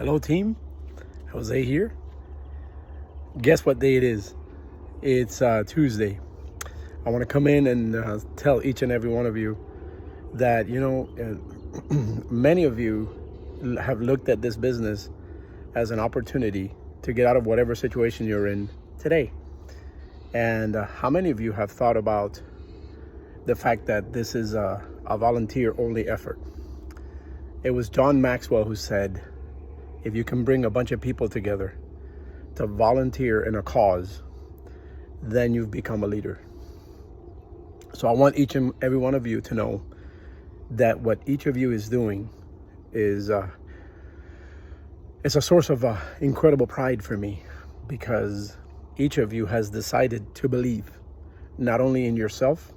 Hello team, Jose here. Guess what day it is? It's Tuesday. I want to come in and tell each and every one of you that, many of you have looked at this business as an opportunity to get out of whatever situation you're in today. And how many of you have thought about the fact that this is a volunteer-only effort? It was John Maxwell who said, if you can bring a bunch of people together to volunteer in a cause, then you've become a leader. So I want each and every one of you to know that what each of you is doing is it's a source of incredible pride for me, because each of you has decided to believe not only in yourself,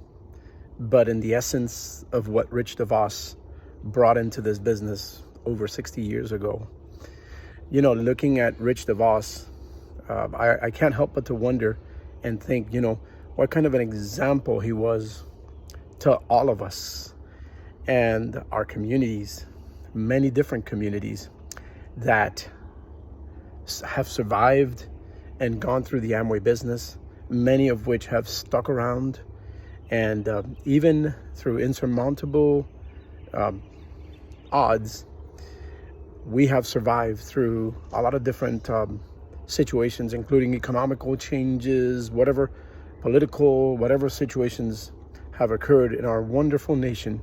but in the essence of what Rich DeVos brought into this business over 60 years ago. Looking at Rich DeVos, I can't help but to wonder and think, what kind of an example he was to all of us and our communities, many different communities that have survived and gone through the Amway business, many of which have stuck around, and even through insurmountable odds, we have survived through a lot of different situations, including economical changes, whatever situations have occurred in our wonderful nation.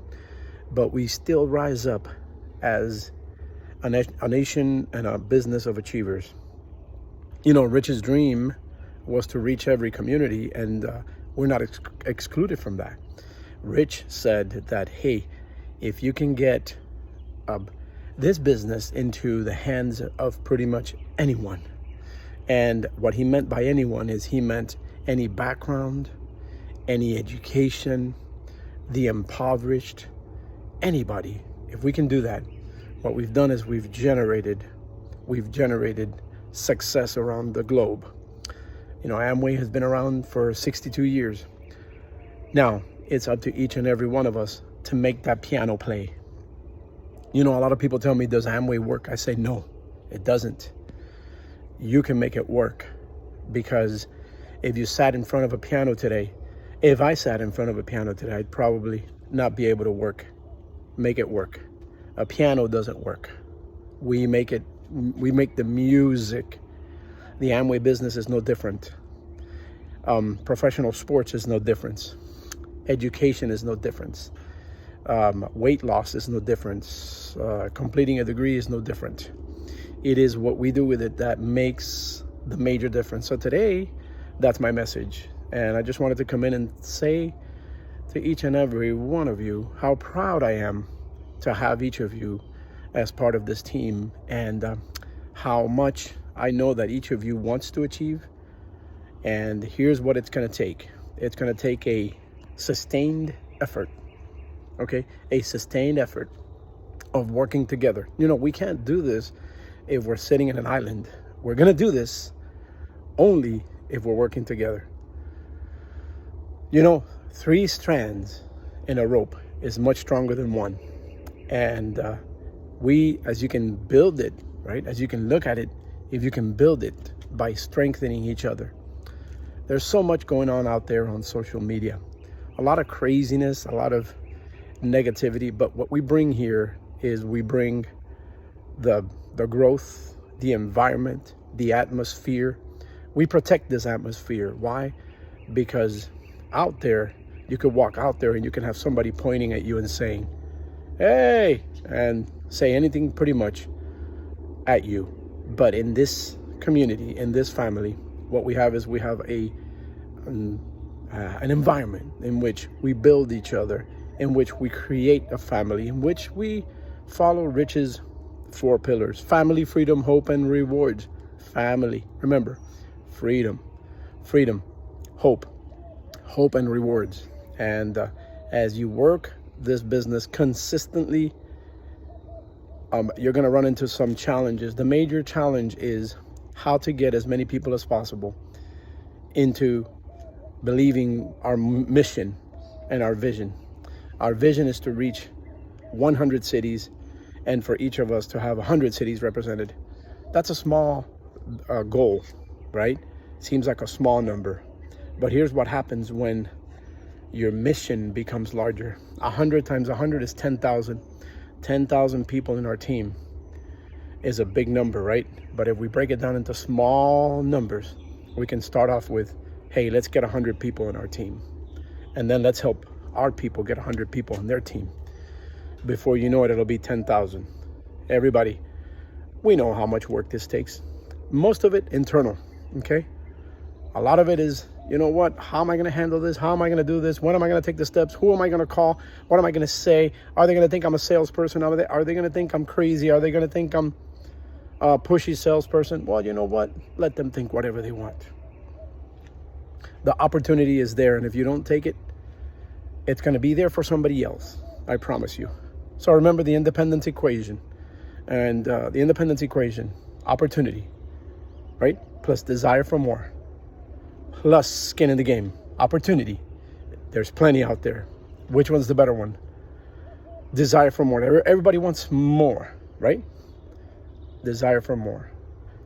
But we still rise up as a nation and a business of achievers. Rich's dream was to reach every community, and we're not excluded from that. Rich said that, hey, if you can get this business into the hands of pretty much anyone. And what he meant by anyone is he meant any background, any education, the impoverished, anybody. If we can do that, what we've done is we've generated success around the globe. Amway has been around for 62 years. Now, it's up to each and every one of us to make that piano play. A lot of people tell me, does Amway work? I say, no, it doesn't. You can make it work, because if you sat in front of a piano today, if I sat in front of a piano today, I'd probably not be able to make it work. A piano doesn't work. We make the music. The Amway business is no different. Professional sports is no difference. Education is no difference. Weight loss is no difference. Completing a degree is no different. It is what we do with it that makes the major difference. So today, that's my message. And I just wanted to come in and say to each and every one of you how proud I am to have each of you as part of this team, and how much I know that each of you wants to achieve. And here's what it's going to take. It's going to take a sustained effort. Okay, a sustained effort of working together. We can't do this if we're sitting in an island. We're going to do this only if we're working together. 3 strands in a rope is much stronger than one. And as you can build it, right? As you can look at it, if you can build it by strengthening each other. There's so much going on out there on social media. A lot of craziness, a lot of negativity, but what we bring here is we bring the growth, the environment, the atmosphere. We protect this atmosphere. Why? Because out there, you could walk out there and you can have somebody pointing at you and saying, hey, and say anything pretty much at you. But in this community, in this family, what we have is we have an environment in which we build each other, in which we create a family, in which we follow Rich's 4 pillars: family, freedom, hope, and rewards. Family, remember, freedom, hope, and rewards. And as you work this business consistently, you're going to run into some challenges. The major challenge is how to get as many people as possible into believing our mission and our vision. Our vision is to reach 100 cities and for each of us to have 100 cities represented. That's a small goal, right? Seems like a small number. But here's what happens when your mission becomes larger. 100 times 100 is 10,000. 10,000 people in our team is a big number, right? But if we break it down into small numbers, we can start off with, hey, let's get 100 people in our team. And then let's help our people get 100 people in their team. Before you know it, it'll be 10,000. Everybody, we know how much work this takes. Most of it internal, okay? A lot of it is, you know what, how am I going to handle this? How am I going to do this? When am I going to take the steps? Who am I going to call? What am I going to say? Are they going to think I'm a salesperson? Are they going to think I'm crazy? Are they going to think I'm a pushy salesperson? Well, you know what? Let them think whatever they want. The opportunity is there, and if you don't take it, it's going to be there for somebody else. I promise you. So remember the independence equation. And the independence equation, opportunity, right? Plus desire for more. Plus skin in the game, opportunity. There's plenty out there. Which one's the better one? Desire for more. Everybody wants more, right? Desire for more.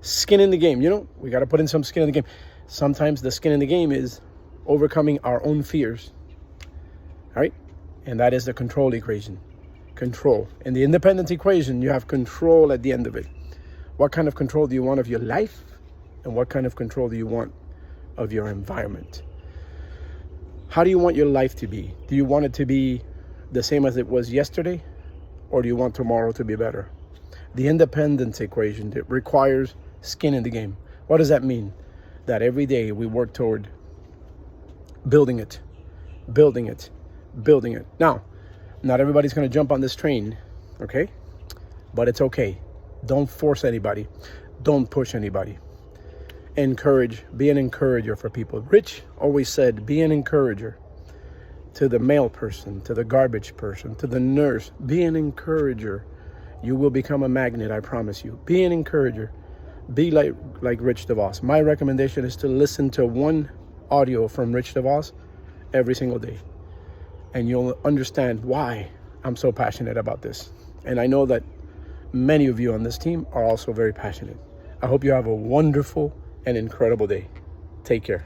Skin in the game. You know, we got to put in some skin in the game. Sometimes the skin in the game is overcoming our own fears, right? And that is the control equation. Control. In the independence equation, you have control at the end of it. What kind of control do you want of your life? And what kind of control do you want of your environment? How do you want your life to be? Do you want it to be the same as it was yesterday? Or do you want tomorrow to be better? The independence equation, it requires skin in the game. What does that mean? That every day we work toward building it, building it, building it. Now, not everybody's going to jump on this train, okay? But it's okay. Don't force anybody. Don't push anybody. Encourage, be an encourager for people. Rich always said, be an encourager to the mail person, to the garbage person, to the nurse. Be an encourager. You will become a magnet, I promise you. Be an encourager. Be like Rich DeVos. My recommendation is to listen to one audio from Rich DeVos every single day. And you'll understand why I'm so passionate about this. And I know that many of you on this team are also very passionate. I hope you have a wonderful and incredible day. Take care.